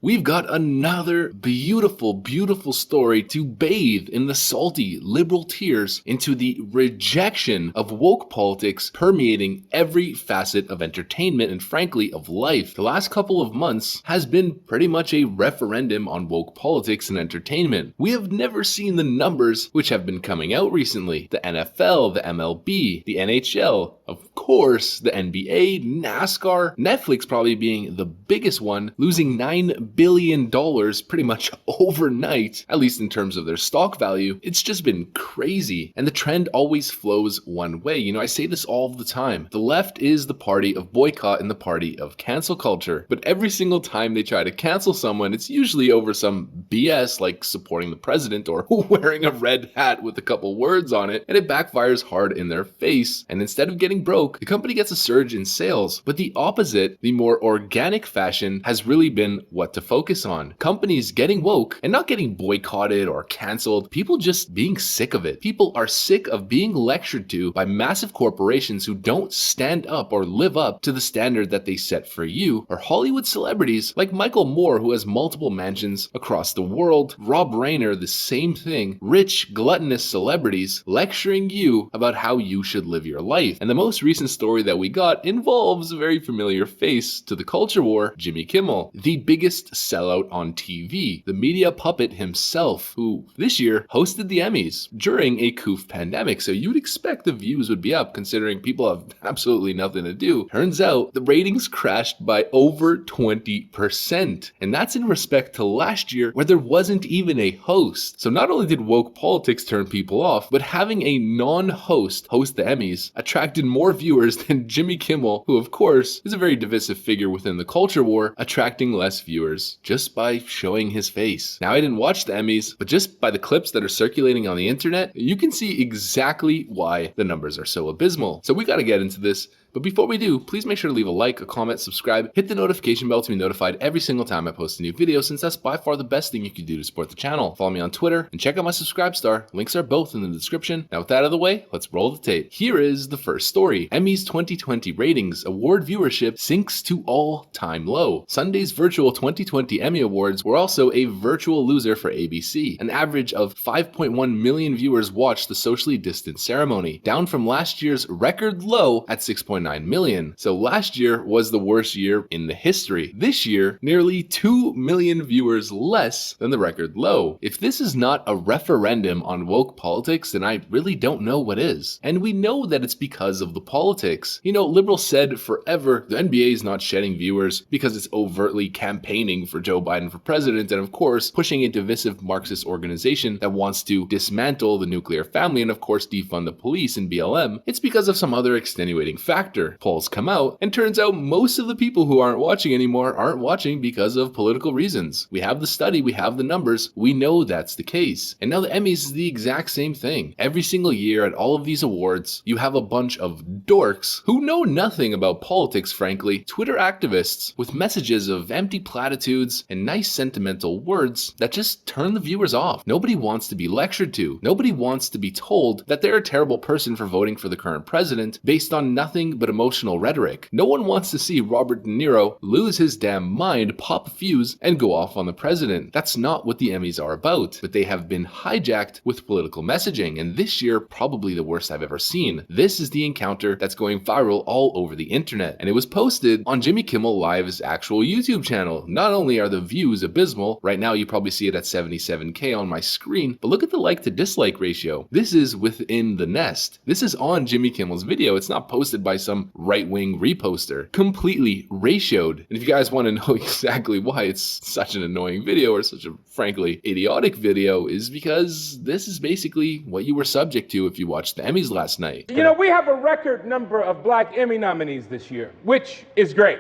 We've got another beautiful, beautiful story to bathe in the salty liberal tears into the rejection of woke politics permeating every facet of entertainment and frankly of life. The last couple of months has been pretty much a referendum on woke politics and entertainment. We have never seen the numbers which have been coming out recently. The NFL, the MLB, the NHL, of course, the NBA, NASCAR, Netflix probably being the biggest one, losing $9 billion pretty much overnight, at least in terms of their stock value. It's just been crazy. And the trend always flows one way. You know, I say this all the time. The left is the party of boycott and the party of cancel culture. But every single time they try to cancel someone, it's usually over some BS like supporting the president or wearing a red hat with a couple words on it, and it backfires hard in their face. And instead of getting broke, the company gets a surge in sales. But the opposite, the more organic fashion, has really been what to focus on. Companies getting woke and not getting boycotted or canceled, people just being sick of it. People are sick of being lectured to by massive corporations who don't stand up or live up to the standard that they set for you, or Hollywood celebrities like Michael Moore, who has multiple mansions across the world, Rob Reiner, the same thing, rich, gluttonous celebrities lecturing you about how you should live your life. And the most recent story that we got involves a very familiar face to the culture war, Jimmy Kimmel, the biggest sellout on TV, the media puppet himself, who this year hosted the Emmys during a coof pandemic. So you'd expect the views would be up considering people have absolutely nothing to do. Turns out the ratings crashed by over 20%. And that's in respect to last year where there wasn't even a host. So not only did woke politics turn people off, but having a non-host host the Emmys attracted more viewers than Jimmy Kimmel, who of course is a very divisive figure within the culture war, attracting less viewers just by showing his face. Now, I didn't watch the Emmys, but just by the clips that are circulating on the internet, you can see exactly why the numbers are so abysmal. So we gotta get into this. But before we do, please make sure to leave a like, a comment, subscribe, hit the notification bell to be notified every single time I post a new video, since that's by far the best thing you can do to support the channel. Follow me on Twitter and check out my subscribe star. Links are both in the description. Now with that out of the way, let's roll the tape. Here is the first story. Emmys 2020 ratings, award viewership sinks to all-time low. Sunday's virtual 2020 Emmy Awards were also a virtual loser for ABC. An average of 5.1 million viewers watched the socially distant ceremony, down from last year's record low at 6.9 million. So last year was the worst year in the history. This year, nearly 2 million viewers less than the record low. If this is not a referendum on woke politics, then I really don't know what is. And we know that it's because of the politics. You know, liberals said forever the NBA is not shedding viewers because it's overtly campaigning for Joe Biden for president, and of course pushing a divisive Marxist organization that wants to dismantle the nuclear family and of course defund the police and BLM. It's because of some other extenuating factor. Polls come out, and turns out most of the people who aren't watching anymore aren't watching because of political reasons. We have the study, we have the numbers, we know that's the case. And now the Emmys is the exact same thing. Every single year at all of these awards, you have a bunch of dorks who know nothing about politics, frankly, Twitter activists with messages of empty platitudes and nice sentimental words that just turn the viewers off. Nobody wants to be lectured to. Nobody wants to be told that they're a terrible person for voting for the current president based on nothing but emotional rhetoric. No one wants to see Robert De Niro lose his damn mind, pop a fuse, and go off on the president. That's not what the Emmys are about, but they have been hijacked with political messaging, and this year, probably the worst I've ever seen. This is the encounter that's going viral all over the internet, and it was posted on Jimmy Kimmel Live's actual YouTube channel. Not only are the views abysmal, right now you probably see it at 77K on my screen, but look at the like to dislike ratio. This is within the nest. This is on Jimmy Kimmel's video. It's not posted by some right-wing reposter. Completely ratioed. And if you guys want to know exactly why it's such an annoying video or such a frankly idiotic video, is because this is basically what you were subject to if you watched the Emmys last night. You know, we have a record number of Black Emmy nominees this year, which is great.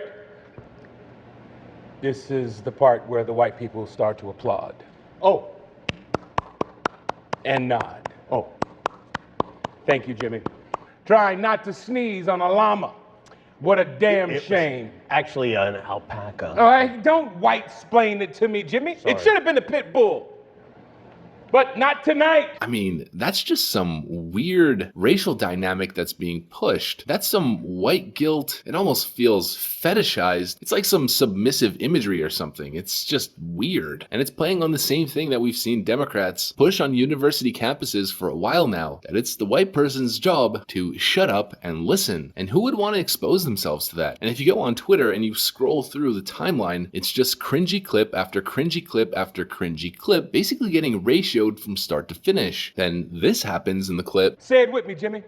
This is the part where the white people start to applaud. Oh. And nod. Oh. Thank you, Jimmy. Trying not to sneeze on a llama. What a damn shame. Actually, an alpaca. All right, don't white-splain it to me, Jimmy. Sorry. It should have been a pit bull. But not tonight. I mean, that's just some weird racial dynamic that's being pushed. That's some white guilt. It almost feels fetishized. It's like some submissive imagery or something. It's just weird. And it's playing on the same thing that we've seen Democrats push on university campuses for a while now, that it's the white person's job to shut up and listen. And who would want to expose themselves to that? And if you go on Twitter and you scroll through the timeline, it's just cringy clip after cringy clip after cringy clip, basically getting ratioed from start to finish. Then this happens in the clip. Say it with me, Jimmy.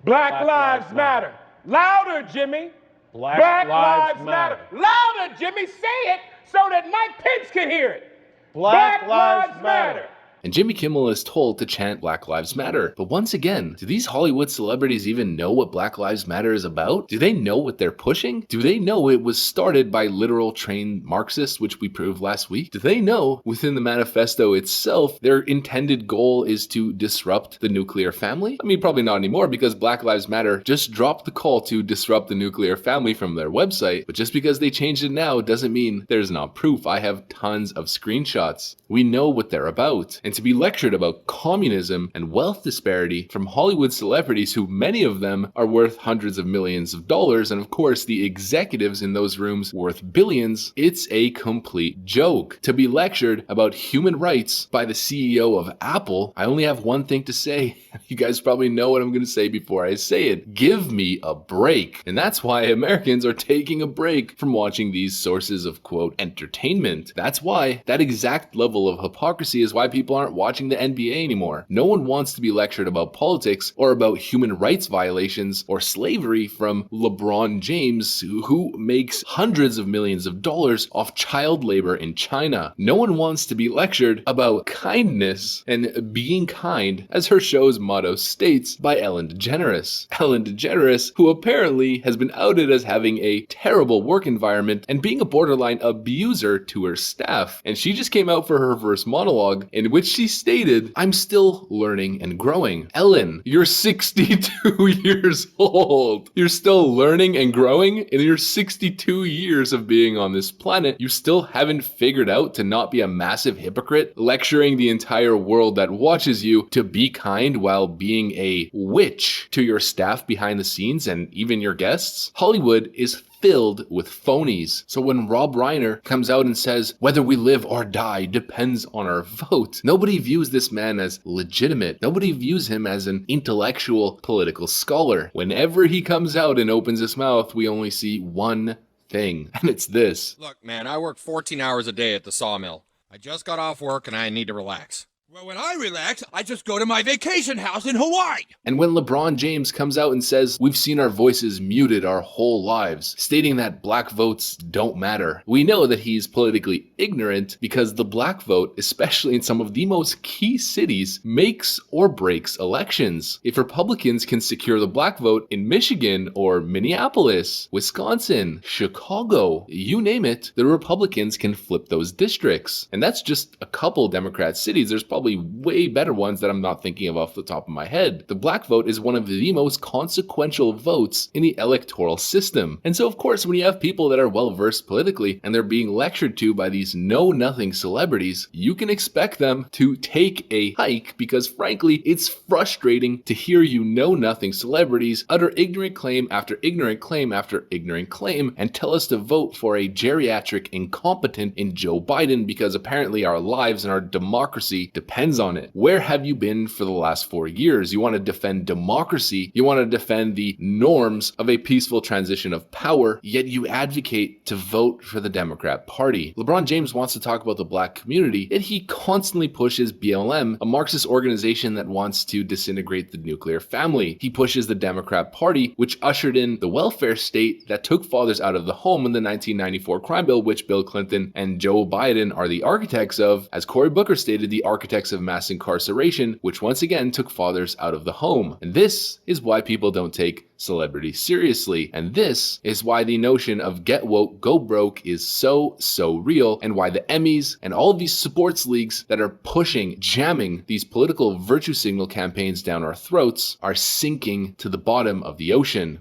Black lives matter. Louder, Jimmy. Black lives matter. Louder, Jimmy. Say it so that Mike Pence can hear it. Black lives matter. And Jimmy Kimmel is told to chant Black Lives Matter. But once again, do these Hollywood celebrities even know what Black Lives Matter is about? Do they know what they're pushing? Do they know it was started by literal trained Marxists, which we proved last week? Do they know within the manifesto itself, their intended goal is to disrupt the nuclear family? I mean, probably not anymore, because Black Lives Matter just dropped the call to disrupt the nuclear family from their website. But just because they changed it now doesn't mean there's not proof. I have tons of screenshots. We know what they're about. And to be lectured about communism and wealth disparity from Hollywood celebrities who many of them are worth hundreds of millions of dollars, and of course the executives in those rooms worth billions, it's a complete joke. To be lectured about human rights by the CEO of Apple, I only have one thing to say. You guys probably know what I'm going to say before I say it. Give me a break. And that's why Americans are taking a break from watching these sources of, quote, entertainment. That's why that exact level of hypocrisy is why people aren't watching the NBA anymore. No one wants to be lectured about politics or about human rights violations or slavery from LeBron James, who makes hundreds of millions of dollars off child labor in China. No one wants to be lectured about kindness and being kind, as her show's motto states, by Ellen DeGeneres. Ellen DeGeneres, who apparently has been outed as having a terrible work environment and being a borderline abuser to her staff. And she just came out for her first monologue in which she stated, "I'm still learning and growing." Ellen, you're 62 years old. You're still learning and growing in your 62 years of being on this planet. You still haven't figured out to not be a massive hypocrite, lecturing the entire world that watches you to be kind while being a witch to your staff behind the scenes and even your guests. Hollywood is filled with phonies. So when Rob Reiner comes out and says, whether we live or die depends on our vote, nobody views this man as legitimate. Nobody views him as an intellectual political scholar. Whenever he comes out and opens his mouth, we only see one thing, and it's this. Look, man, I work 14 hours a day at the sawmill. I just got off work and I need to relax. Well, when I relax, I just go to my vacation house in Hawaii. And when LeBron James comes out and says, we've seen our voices muted our whole lives, stating that black votes don't matter, we know that he's politically ignorant because the black vote, especially in some of the most key cities, makes or breaks elections. If Republicans can secure the black vote in Michigan or Minneapolis, Wisconsin, Chicago, you name it, the Republicans can flip those districts. And that's just a couple Democrat cities. There's probably way better ones that I'm not thinking of off the top of my head. The black vote is one of the most consequential votes in the electoral system. And so of course, when you have people that are well versed politically and they're being lectured to by these know-nothing celebrities, you can expect them to take a hike because frankly, it's frustrating to hear you know-nothing celebrities utter ignorant claim after ignorant claim after ignorant claim and tell us to vote for a geriatric incompetent in Joe Biden because apparently our lives and our democracy depends on it. Where have you been for the last 4 years? You want to defend democracy, you want to defend the norms of a peaceful transition of power, yet you advocate to vote for the Democrat Party. LeBron James wants to talk about the black community, yet he constantly pushes BLM, a Marxist organization that wants to disintegrate the nuclear family. He pushes the Democrat Party, which ushered in the welfare state that took fathers out of the home in the 1994 crime bill, which Bill Clinton and Joe Biden are the architects of, as Cory Booker stated, the architects of mass incarceration, which once again took fathers out of the home. And this is why people don't take celebrities seriously. And this is why the notion of get woke, go broke is so real, and why the Emmys and all of these sports leagues that are pushing, jamming these political virtue signal campaigns down our throats are sinking to the bottom of the ocean.